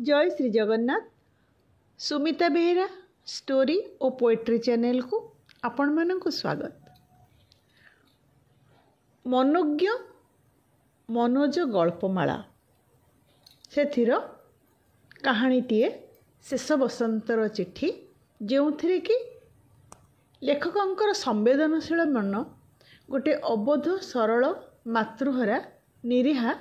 जय श्री जगन्नाथ। सुमिता बेहेरा स्टोरी और poetry channel को आपण मानक स्वागत। मनोज्ञ मनोज गल्पमाला से कहानीटीए शेष बसंतर चिठी जो थी कि लेखकंकर संवेदनशील मन गोटे अबोध सरल मातृहरा निरीहा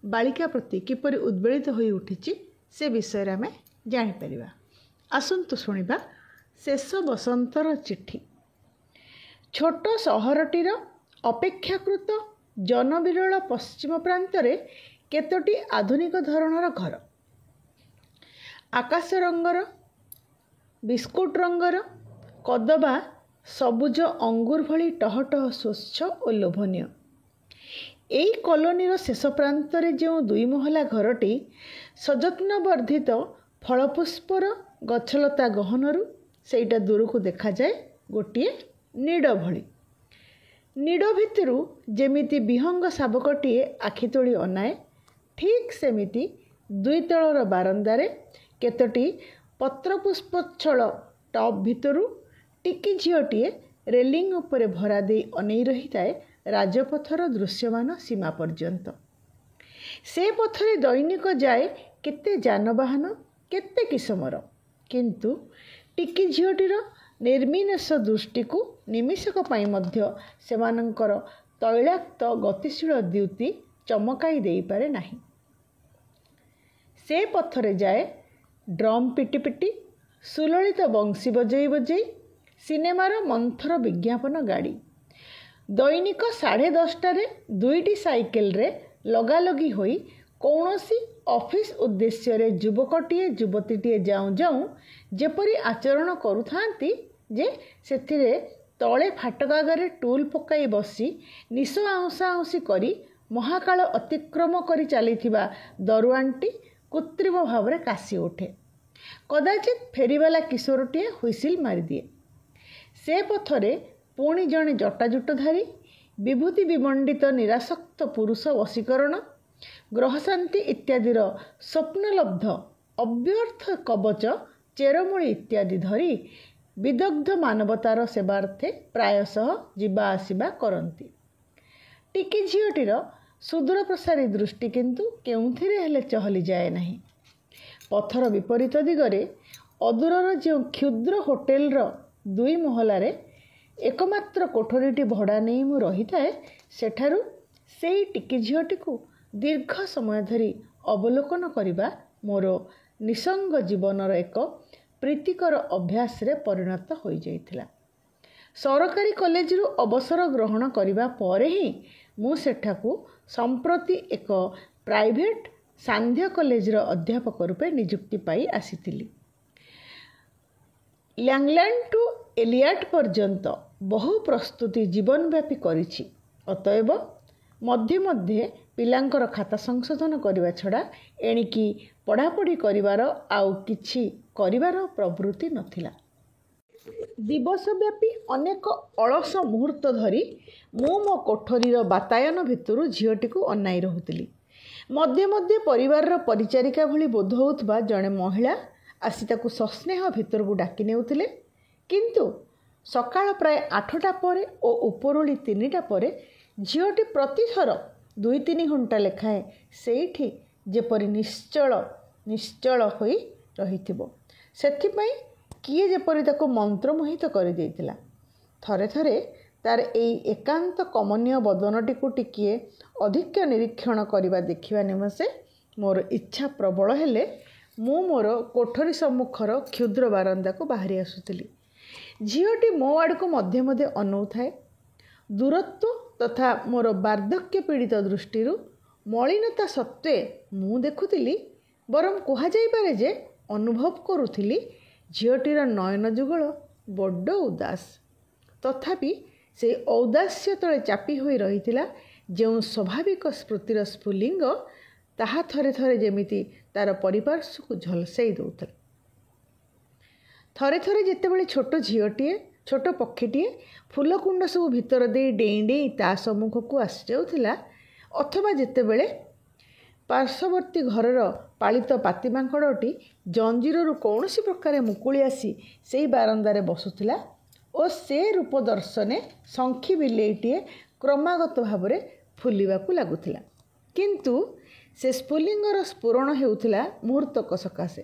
बालिका प्रति किपरि उद्वेलित हो उठी से विषय आम जापर। आसतु शुणा शेष बसंतर चिठी। छोट सहरटीर अपेक्षाकृत जनविरल पश्चिम प्रांतरे केतोटी आधुनिक धरणर घर, आकाश रंगर बिस्कुट रंगर कदबा सबुज अंगुर भली टहटह स्वच्छ और लोभनीय। एई कॉलोनीर शेष प्रांतरे जो दुई महला घरटी सजत्न वर्धित फलपुष्पर गछलता गहनरू सेटा दूर को देखा जाए गोटे नीड़ भली। नीड़ भितरू जेमिति विहंग शावकटीए आखि तोड़ी अनाए, ठीक सेमिति दुई तलर बारंदारे केतोटी पत्रपुष्पच्छल टप भितरू टिकी झीटीए रेलिंग उपरे भरा दे अनै रही थाए राजपथर दृश्यमान सीमा पर्यंत। से पथरे दैनिक जाए केते जानवाहन केते किसमर, किंतु टिकी झीटीर निर्मिनेश दृष्टि को निमिषक पाई मध्य सेमानंकर तैलाक्त गतिशील द्युति चमकाई दे पारे नाही। से पथरे जाए ड्रम पिटी पिटी सुललित बंशी बजई बजई सिनेमार मंथर विज्ञापन गाड़ी। दैनिक 10:30 दुईटी साइकेल रे लगालगी होई कौनसी ऑफिस उद्देश्य रे युवकटीए युवतीटीए जाऊँ जाऊँ जेपरी आचरण करुथांती जे सेथिरे तले फाटक आगे टूल पकाई बसी निश आउंसा आउंसी करी महाकाल अतिक्रम करी चलीथिबा दरुआनटी कृत्रिम भाव रे कासी उठे। कदाचित फेरीवाला किशोरटीए हुइसिल मारी दिए। से पथरे पुणी जड़े जटाजुटधारी विभूति विमंडित निरासक्त पुरुष वशीकरण ग्रहशांति इत्यादिर स्वप्नलब्ध अव्यर्थ कवच चेरमूली इत्यादि धरी विदग्ध मानवतार सेवार्थे प्रायशः जीवा आसिबा करती। टिकी झीटीर सुदूर प्रसारी दृष्टि किंतु केउथिरे हेले चहली जाए नहीं। पथर विपरीत दिगरे अदूरर जो क्षुद्र होटेलर दुई महलारे एकमात्र कोठरीटी भड़ा नहीं मु रही थाए सेठारु सेई टिकी झीटी को दीर्घ समय धरी अवलोकन करिबा मोर निसंग जीवनर एक प्रीतिकर अभ्यास रे परिणत हो जाइथिला। सरकारी कॉलेज रु अवसर ग्रहण करिबा परे ही मु सेठाकू संप्रति एक प्राइवेट सांध्य कॉलेज रो अध्यापक रूपे नियुक्ति पाई आसीथिली। लैंगलैंड टू एलियट पर्यंत बहु प्रस्तुति जीवनव्यापी करिछि। अतएव मध्य मध्य पिलांकर खाता संशोधन करने छड़ा एणिकी पढ़ापढ़ी करिवार आउ किछि करिवार प्रवृत्ति नथिला। दिवसव्यापी अनेक अलस मुहूर्त धरी मु मो कोठरीर बातायन भितरु झीटीको अनाई रहुतिली। मध्य मध्य परिवार परिचारिका भली बोध होउथबा जड़े महिला आसी ताकू सस्नेह भितर को डाकी नेउथिले, किंतु सकाळ प्राय 8टा परे ओ उपरोली 3टा परे झीटी प्रतिथर 2-3 घंटा लेखाएं सेठी जेपरी निश्चल निश्चल होई रहिथिबो। सेथिपई किए जेपरी ताको मंत्रमोहित करि देइतिला। थरे थरे तार एई एकांत कमनीय बदनटी को टिकिए अधिक निरीक्षण करिबा देखिबा निमसे मोर इच्छा प्रबल हेले मु मोर कोठरी सम्मुखर क्षुद्र बारंदा को बाहरी आसुतिली। झीटी मो आड़ को मध्य मध्य अनौ थाए। दूरत्व तथा मोर वार्धक्य पीड़ित दृष्टि मलिनता सत्वे मु देखुतिली, बरम कहा जाई पारे जे अनुभव करुथिली झीटीर नयन जुगल बड्ड उदास। तथापि से औदास्य तले चापी होई रहिथिला जो स्वाभाविक स्मृतिर स्फुलिंग ताहा थरे थरे जेमिति तार परिपार्श्व को झलसाई दउथला। थरे थरे जेतेबेले छोट झीटीए छोट पक्षीटीए फूलकुंड सब भितर दे डेई डेई ता सम्मुख को आसी जाउथिला, अथवा जेतेबेले पार्श्ववर्ती घरर ପାଳିତ ପାତିମାଙ୍କଡ଼ଟି ଜଞ୍ଜିରରୁ କୌଣସି ପ୍ରକାରେ ମୁକୁଳି ଆସି ସେଇ ବାରନ୍ଦାରେ ବସୁଥିଲା ଓ ସେ ରୂପ ଦର୍ଶନେ ଶଙ୍ଖି ବିଲେଇଟିଏ କ୍ରମାଗତ ଭାବରେ ଫୁଲିବାକୁ ଲାଗୁଥିଲା। କିନ୍ତୁ ସେ ସ୍ଫୁଲିଙ୍ଗର ସ୍ଫୁରଣ ହେଉଥିଲା ମୁହୂର୍ତ୍ତକ ସକାଶେ।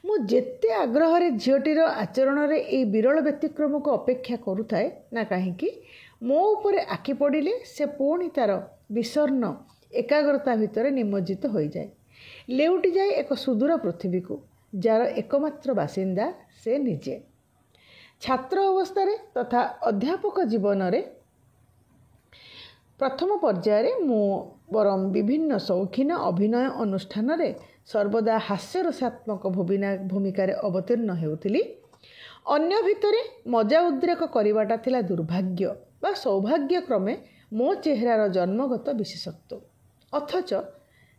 ମୁଁ ଯେତେ ଆଗ୍ରହରେ ଝିଅଟିର ଆଚରଣରେ ଏଇ ବିରଳ ବ୍ୟତିକ୍ରମକୁ ଅପେକ୍ଷା କରୁଥାଏ ନା କାହିଁକି, ମୋ ଉପରେ ଆଖି ପଡ଼ିଲେ ସେ ପୁଣି ତା'ର ବିଷର୍ଣ୍ଣ ଏକାଗ୍ରତା ଭିତରେ ନିମଜ୍ଜିତ ହୋଇଯାଏ, ଲେଉଟିଯାଏ ଏକ ସୁଦୂର ପୃଥିବୀକୁ, ଯାହାର ଏକମାତ୍ର ବାସିନ୍ଦା ସେ ନିଜେ। ଛାତ୍ର ଅବସ୍ଥାରେ ତଥା ଅଧ୍ୟାପକ ଜୀବନରେ ପ୍ରଥମ ପର୍ଯ୍ୟାୟରେ ମୁଁ ବରଂ ବିଭିନ୍ନ ସୌଖିନ ଅଭିନୟ ଅନୁଷ୍ଠାନରେ ସର୍ବଦା ହାସ୍ୟରସାତ୍ମକ ଭୂମିକାରେ ଅବତୀର୍ଣ୍ଣ ହେଉଥିଲି। ଅନ୍ୟ ଭିତରେ ମଜା ଉଦ୍ରେକ କରିବାଟା ଥିଲା ଦୁର୍ଭାଗ୍ୟ ବା ସୌଭାଗ୍ୟକ୍ରମେ ମୋ ଚେହେରାର ଜନ୍ମଗତ ବିଶେଷତ୍ୱ। ଅଥଚ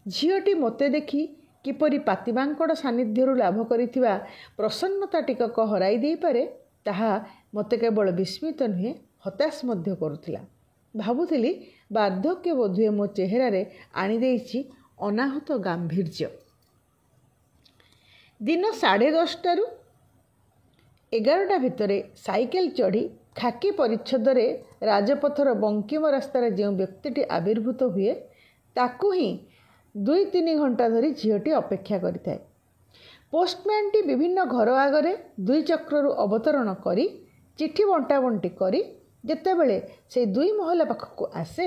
ଝିଅଟି ମୋତେ ଦେଖି କିପରି ପାତିମାଙ୍କଡ଼ ସାନ୍ନିଧ୍ୟରୁ ଲାଭ କରିଥିବା ପ୍ରସନ୍ନତା ଟିକକ ହରାଇ ଦେଇପାରେ, ତାହା ମୋତେ କେବଳ ବିସ୍ମିତ ନୁହେଁ, ହତାଶ ମଧ୍ୟ କରୁଥିଲା। ଭାବୁଥିଲି ବାର୍ଦ୍ଧକ୍ୟ ବୋଧହୁଏ ମୋ ଚେହେରାରେ ଆଣିଦେଇଛି ଅନାହୂତ ଗାମ୍ଭୀର୍ଯ୍ୟ। ଦିନ 10:30ରୁ 11ଟା ଭିତରେ ସାଇକେଲ ଚଢ଼ି ଖାକି ପରିଚ୍ଛଦରେ ରାଜପଥର ବଙ୍କିମ ରାସ୍ତାରେ ଯେଉଁ ବ୍ୟକ୍ତିଟି ଆବିର୍ଭୂତ ହୁଏ, ତାକୁ ହିଁ 2-3 ଘଣ୍ଟା ଧରି ଝିଅଟି ଅପେକ୍ଷା କରିଥାଏ। ପୋଷ୍ଟମ୍ୟାନ୍ଟି ବିଭିନ୍ନ ଘର ଆଗରେ 2 ଚକ୍ରରୁ ଅବତରଣ କରି ଚିଠି ବଣ୍ଟାବଣ୍ଟି କରି ଯେତେବେଳେ ସେଇ 2 ମହଲା ପାଖକୁ ଆସେ,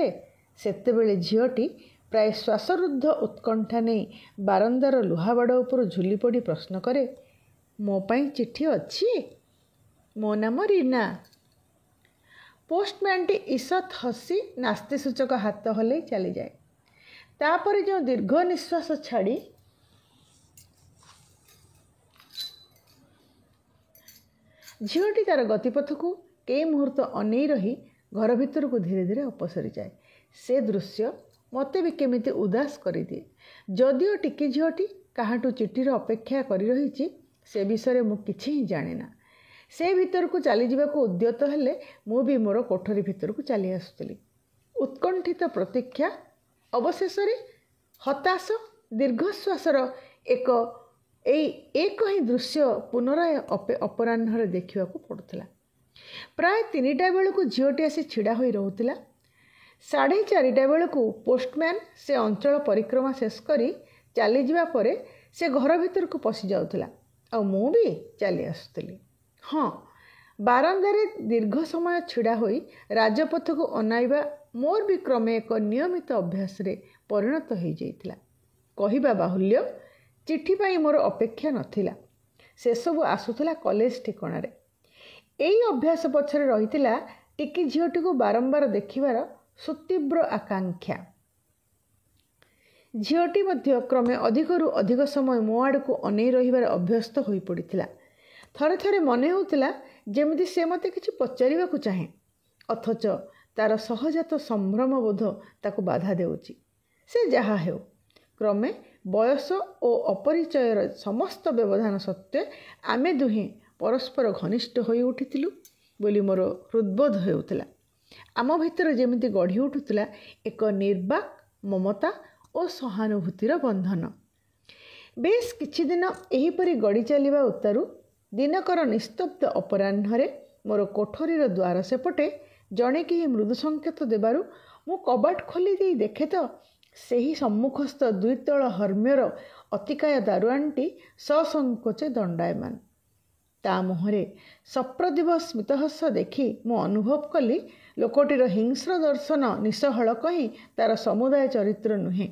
ସେତେବେଳେ ଝିଅଟି ପ୍ରାୟ ଶ୍ୱାସରୁଦ୍ଧ ଉତ୍କଣ୍ଠା ନେଇ ବାରନ୍ଦାର ଲୁହାବାଡ଼ ଉପରୁ ଝୁଲି ପଡ଼ି ପ୍ରଶ୍ନ କରେ, ମୋ ପାଇଁ ଚିଠି ଅଛି? ମୋ ନାମ ରୀନା। ପୋଷ୍ଟମ୍ୟାନ୍ଟି ଈଷତ୍ ହସି ନାସ୍ତିସୂଚକ ହାତ ହଲେଇ ଚାଲିଯାଏ। ତାପରେ ଯେଉଁ ଦୀର୍ଘ ନିଶ୍ୱାସ ଛାଡ଼ି ଝିଅଟି ତା'ର ଗତିପଥକୁ କେଇ ମୁହୂର୍ତ୍ତ ଅନେଇ ରହି ଘର ଭିତରକୁ ଧୀରେ ଧୀରେ ଅପସରିଯାଏ, ସେ ଦୃଶ୍ୟ ମୋତେ ବି କେମିତି ଉଦାସ କରିଦିଏ। ଯଦିଓ ଟିକି ଝିଅଟି କାହାଠୁ ଚିଠିର ଅପେକ୍ଷା କରି ରହିଛି, ସେ ବିଷୟରେ ମୁଁ କିଛି ହିଁ ଜାଣେନା। ସେ ଭିତରକୁ ଚାଲିଯିବାକୁ ଉଦ୍ୟତ ହେଲେ ମୁଁ ବି ମୋର କୋଠରୀ ଭିତରକୁ ଚାଲି ଆସୁଥିଲି। ଉତ୍କଣ୍ଠିତ ପ୍ରତୀକ୍ଷା, ଅବଶେଷରେ ହତାଶ ଦୀର୍ଘଶ୍ୱାସର ଏକ ହିଁ ଦୃଶ୍ୟ ପୁନରାୟ ଅପରାହ୍ନରେ ଦେଖିବାକୁ ପଡ଼ୁଥିଲା। ପ୍ରାୟ 3ଟା ବେଳକୁ ଝିଅଟି ଆସି ଛିଡ଼ା ହୋଇ ରହୁଥିଲା। 4:30 ବେଳକୁ ପୋଷ୍ଟମ୍ୟାନ୍ ସେ ଅଞ୍ଚଳ ପରିକ୍ରମା ଶେଷ କରି ଚାଲିଯିବା ପରେ ସେ ଘର ଭିତରକୁ ପଶି ଯାଉଥିଲା, ଆଉ ମୁଁ ବି ଚାଲି ଆସୁଥିଲି। ହଁ, ବାରନ୍ଦାରେ ଦୀର୍ଘ ସମୟ ଛିଡ଼ା ହୋଇ ରାଜପଥକୁ ଅନାଇବା ମୋର ବି କ୍ରମେ ଏକ ନିୟମିତ ଅଭ୍ୟାସରେ ପରିଣତ ହୋଇଯାଇଥିଲା। କହିବା ବାହୁଲ୍ୟ, ଚିଠି ପାଇଁ ମୋର ଅପେକ୍ଷା ନଥିଲା, ସେସବୁ ଆସୁଥିଲା କଲେଜ ଠିକଣାରେ। ଏଇ ଅଭ୍ୟାସ ପଛରେ ରହିଥିଲା ଟିକି ଝିଅଟିକୁ ବାରମ୍ବାର ଦେଖିବାର ସୁତୀବ୍ର ଆକାଂକ୍ଷା। ଝିଅଟି ମଧ୍ୟ କ୍ରମେ ଅଧିକରୁ ଅଧିକ ସମୟ ମୋ ଆଡ଼କୁ ଅନେଇ ରହିବାର ଅଭ୍ୟସ୍ତ ହୋଇପଡ଼ିଥିଲା। ଥରେ ଥରେ ମନେ ହେଉଥିଲା ଯେମିତି ସେ ମୋତେ କିଛି ପଚାରିବାକୁ ଚାହେଁ, ଅଥଚ ତା'ର ସହଜାତ ସମ୍ଭ୍ରମବୋଧ ତାକୁ ବାଧା ଦେଉଛି। ସେ ଯାହା ହେଉ, କ୍ରମେ ବୟସ ଓ ଅପରିଚୟର ସମସ୍ତ ବ୍ୟବଧାନ ସତ୍ତ୍ୱେ ଆମେ ଦୁହେଁ ପରସ୍ପର ଘନିଷ୍ଠ ହୋଇ ଉଠିଥିଲୁ ବୋଲି ମୋର ହୃଦ୍ବୋଧ ହେଉଥିଲା। ଆମ ଭିତରେ ଯେମିତି ଗଢ଼ି ଉଠୁଥିଲା ଏକ ନିର୍ବାକ୍ ମମତା ଓ ସହାନୁଭୂତିର ବନ୍ଧନ। ବେଶ କିଛିଦିନ ଏହିପରି ଗଡ଼ି ଚାଲିବା ଉତ୍ତାରୁ ଦିନକର ନିସ୍ତବ୍ଧ ଅପରାହ୍ନରେ ମୋର କୋଠରୀର ଦ୍ୱାର ସେପଟେ ଜଣେ କେହି ମୃଦୁ ସଂକେତ ଦେବାରୁ ମୁଁ କବାଟ ଖୋଲି ଦେଇ ଦେଖେ ତ ସେହି ସମ୍ମୁଖସ୍ଥ 2 ତଳ ହର୍ମ୍ୟର ଅତିକାୟ ଦାରୁଆଣଟି ସସଙ୍କୋଚେ ଦଣ୍ଡାୟମାନ। ତା ମୁହଁରେ ସପ୍ରଦିଭ ସ୍ମିତହସ ଦେଖି ମୁଁ ଅନୁଭବ କଲି ଲୋକଟିର ହିଂସ୍ର ଦର୍ଶନ ନିଶହଳକ ହିଁ ତା'ର ସମୁଦାୟ ଚରିତ୍ର ନୁହେଁ।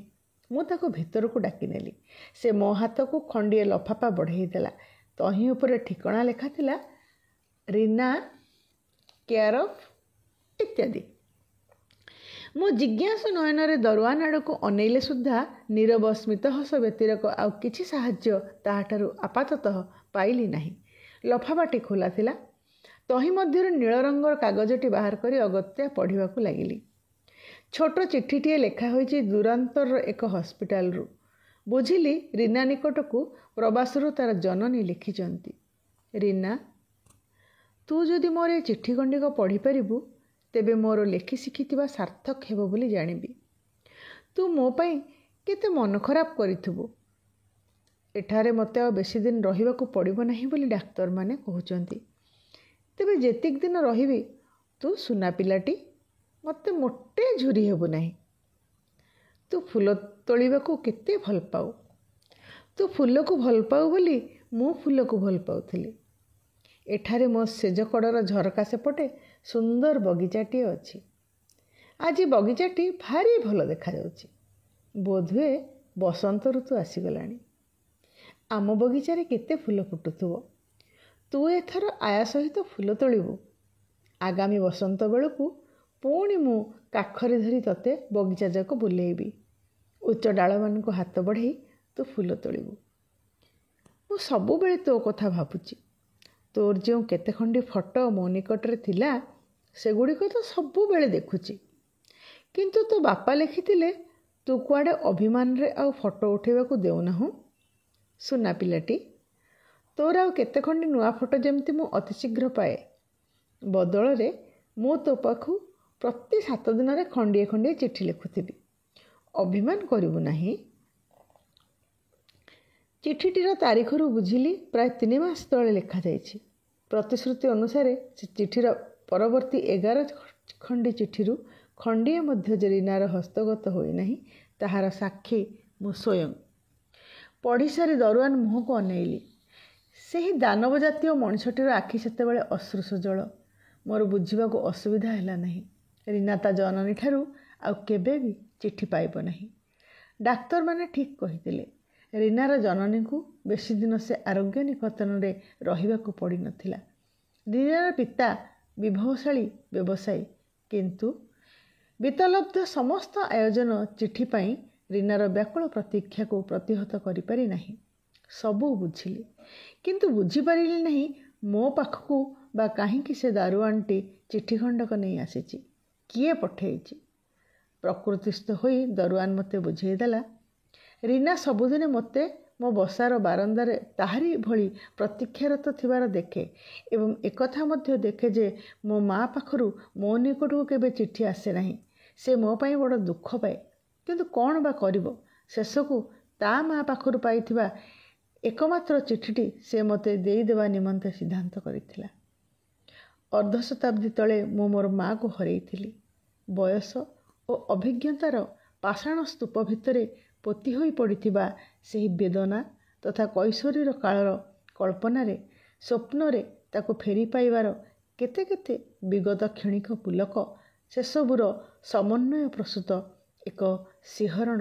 ମୁଁ ତାକୁ ଭିତରକୁ ଡାକିନେଲି। ସେ ମୋ ହାତକୁ ଖଣ୍ଡିଏ ଲଫାପା ବଢ଼େଇ ଦେଲା। ତହିଁ ଉପରେ ଠିକଣା ଲେଖା ଥିଲା, ରୀନା, କେୟାର ଅଫ୍ ଇତ୍ୟାଦି। ମୁଁ ଜିଜ୍ଞାସୁ ନୟନରେ ଦରୱାନ ଆଡ଼କୁ ଅନେଇଲେ ସୁଦ୍ଧା ନୀରବ ସ୍ମିତହସ ବ୍ୟତିରେକ ଆଉ କିଛି ସାହାଯ୍ୟ ତାହାଠାରୁ ଆପାତତଃ ପାଇଲି ନାହିଁ। ଲଫାପାଟି ଖୋଲା ଥିଲା। ତହିଁ ମଧ୍ୟରୁ ନୀଳ ରଙ୍ଗର କାଗଜଟି ବାହାର କରି ଅଗତ୍ୟା ପଢ଼ିବାକୁ ଲାଗିଲି। ଛୋଟ ଚିଠିଟିଏ ଲେଖା ହୋଇଛି ଦୂରାନ୍ତରର ଏକ ହସ୍ପିଟାଲରୁ। ବୁଝିଲି ରୀନା ନିକଟକୁ ପ୍ରବାସରୁ ତା'ର ଜନନୀ ଲେଖିଛନ୍ତି। ରୀନା, ତୁ ଯଦି ମୋର ଏ ଚିଠି ଖଣ୍ଡିକ ପଢ଼ିପାରିବୁ, ତେବେ ମୋର ଲେଖି ଶିଖିଥିବା ସାର୍ଥକ ହେବ ବୋଲି ଜାଣିବି। ତୁ ମୋ ପାଇଁ କେତେ ମନ ଖରାପ କରିଥିବୁ। ଏଠାରେ ମୋତେ ଆଉ ବେଶୀ ଦିନ ରହିବାକୁ ପଡ଼ିବ ନାହିଁ ବୋଲି ଡାକ୍ତରମାନେ କହୁଛନ୍ତି। ତେବେ ଯେତିକି ଦିନ ରହିବି ତୁ ସୁନା ପିଲାଟି, ମୋତେ ମୋଟେ ଝୁରି ହେବୁ ନାହିଁ। ତୁ ଫୁଲ ତୋଳିବାକୁ କେତେ ଭଲ ପାଉ। ତୁ ଫୁଲକୁ ଭଲ ପାଉ ବୋଲି ମୁଁ ଫୁଲକୁ ଭଲ ପାଉଥିଲି। ଏଠାରେ ମୋ ସେଜ କଡ଼ର ଝରକା ସେପଟେ ସୁନ୍ଦର ବଗିଚାଟିଏ ଅଛି। ଆଜି ବଗିଚାଟି ଭାରି ଭଲ ଦେଖାଯାଉଛି। ବୋଧହୁଏ ବସନ୍ତ ଋତୁ ଆସିଗଲାଣି। ଆମ ବଗିଚାରେ କେତେ ଫୁଲ ଫୁଟୁଥିବ। ତୁ ଏଥର ଆୟା ସହିତ ଫୁଲ ତୋଳିବୁ। ଆଗାମୀ ବସନ୍ତ ବେଳକୁ ପୁଣି ମୁଁ କାଖରେ ଧରି ତତେ ବଗିଚା ଯାକ ବୁଲେଇବି। ଉଚ୍ଚ ଡାଳମାନଙ୍କୁ ହାତ ବଢ଼େଇ ତୁ ଫୁଲ ତୋଳିବୁ। ମୁଁ ସବୁବେଳେ ତୋ କଥା ଭାବୁଛି। ତୋର ଯେଉଁ କେତେ ଖଣ୍ଡି ଫଟୋ ମୋ ନିକଟରେ ଥିଲା ସେଗୁଡ଼ିକ ତ ସବୁବେଳେ ଦେଖୁଛି। କିନ୍ତୁ ତୋ ବାପା ଲେଖିଥିଲେ ତୁ କୁଆଡ଼େ ଅଭିମାନରେ ଆଉ ଫଟୋ ଉଠାଇବାକୁ ଦେଉନାହୁଁ। ସୁନା ପିଲାଟି, ତୋର ଆଉ କେତେ ଖଣ୍ଡି ନୂଆ ଫଟୋ ଯେମିତି ମୁଁ ଅତି ଶୀଘ୍ର ପାଏ। ବଦଳରେ ମୁଁ ତୋ ପାଖକୁ ପ୍ରତି 7 ଦିନରେ ଖଣ୍ଡିଏ ଖଣ୍ଡିଏ ଚିଠି ଲେଖୁଥିବି। ଅଭିମାନ କରିବୁ ନାହିଁ। ଚିଠିଟିର ତାରିଖରୁ ବୁଝିଲି ପ୍ରାୟ 3 ମାସ ତଳେ ଲେଖାଯାଇଛି। ପ୍ରତିଶ୍ରୁତି ଅନୁସାରେ ସେ ଚିଠିର ପରବର୍ତ୍ତୀ 11 ଖଣ୍ଡି ଚିଠିରୁ ଖଣ୍ଡିଏ ମଧ୍ୟ ଯେ ରୀନାର ହସ୍ତଗତ ହୋଇନାହିଁ ତାହାର ସାକ୍ଷୀ ମୁଁ ସ୍ୱୟଂ। ପଢ଼ିସାରି ଦରୁଆନ ମୁହଁକୁ ଅନେଇଲି। ସେହି ଦାନବ ଜାତୀୟ ମଣିଷଟିର ଆଖି ସେତେବେଳେ ଅଶ୍ରୁ ସଜଳ। ମୋର ବୁଝିବାକୁ ଅସୁବିଧା ହେଲା ନାହିଁ। ରୀନା ତା ଜନନୀଠାରୁ ଆଉ କେବେ ବି ଚିଠି ପାଇବ ନାହିଁ। ଡାକ୍ତରମାନେ ଠିକ୍ କହିଥିଲେ। ରୀନାର ଜନନୀକୁ ବେଶୀ ଦିନ ସେ ଆରୋଗ୍ୟ ନିକେତନରେ ରହିବାକୁ ପଡ଼ିନଥିଲା। ରୀନାର ପିତା ବିଭବଶାଳୀ ବ୍ୟବସାୟୀ, କିନ୍ତୁ ବିତଲବ୍ଧ ସମସ୍ତ ଆୟୋଜନ ଚିଠି ପାଇଁ ରୀନାର ବ୍ୟାକୁଳ ପ୍ରତୀକ୍ଷାକୁ ପ୍ରତିହତ କରିପାରି ନାହିଁ। ସବୁ ବୁଝିଲି, କିନ୍ତୁ ବୁଝିପାରିଲି ନାହିଁ ମୋ ପାଖକୁ ବା କାହିଁକି ସେ ଦାରୁଆଣଟି ଚିଠି ଖଣ୍ଡକ ନେଇ ଆସିଛି, କିଏ ପଠାଇଛି। ପ୍ରକୃତିସ୍ଥ ହୋଇ ଦରୁଆନ ମୋତେ ବୁଝେଇଦେଲା, ରୀନା ସବୁଦିନେ ମୋତେ ମୋ ବସାର ବାରନ୍ଦାରେ ତାହାରି ଭଳି ପ୍ରତୀକ୍ଷାରତ ଥିବାର ଦେଖେ ଏବଂ ଏକଥା ମଧ୍ୟ ଦେଖେ ଯେ ମୋ ମା' ପାଖରୁ ମୋ ନିକଟକୁ କେବେ ଚିଠି ଆସେ ନାହିଁ। ସେ ମୋ ପାଇଁ ବଡ଼ ଦୁଃଖ ପାଏ, କିନ୍ତୁ କ'ଣ ବା କରିବ। ଶେଷକୁ ତା ମା' ପାଖରୁ ପାଇଥିବା ଏକମାତ୍ର ଚିଠିଟି ସେ ମୋତେ ଦେଇଦେବା ନିମନ୍ତେ ସିଦ୍ଧାନ୍ତ କରିଥିଲା। ଅର୍ଦ୍ଧ ଶତାବ୍ଦୀ ତଳେ ମୁଁ ମୋର ମା'କୁ ହରେଇଥିଲି। ବୟସ ଓ ଅଭିଜ୍ଞତାର ପାଷାଣ ସ୍ତୂପ ଭିତରେ ପୋତି ହୋଇ ପଡ଼ିଥିବା ସେହି ବେଦନା ତଥା କୈଶୋରୀର କାଳର କଳ୍ପନାରେ ସ୍ୱପ୍ନରେ ତାକୁ ଫେରି ପାଇବାର କେତେ କେତେ ବିଗତ କ୍ଷଣିକ ପୁଲକ, ସେସବୁର ସମନ୍ୱୟ ପ୍ରସୂତ ଏକ ଶିହରଣ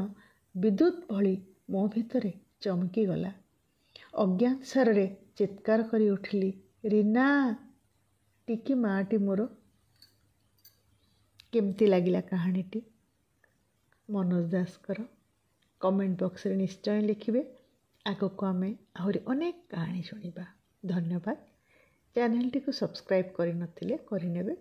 ବିଦ୍ୟୁତ୍ ଭଳି ମୋ ଭିତରେ ଚମକିଗଲା। ଅଜ୍ଞାତସାରରେ ଚିତ୍କାର କରି ଉଠିଲି, ରୀନା! ଟିକି ମାଆଟି ମୋର। କେମିତି ଲାଗିଲା କାହାଣୀଟି? ମନୋଜ ଦାସଙ୍କର। କମେଣ୍ଟ ବକ୍ସରେ ନିଶ୍ଚୟ ଲେଖିବେ। ଆଗକୁ ଆମେ ଆହୁରି ଅନେକ କାହାଣୀ ଶୁଣିବା। ଧନ୍ୟବାଦ। ଚ୍ୟାନେଲଟିକୁ ସବସ୍କ୍ରାଇବ୍ କରିନଥିଲେ କରିନେବେ।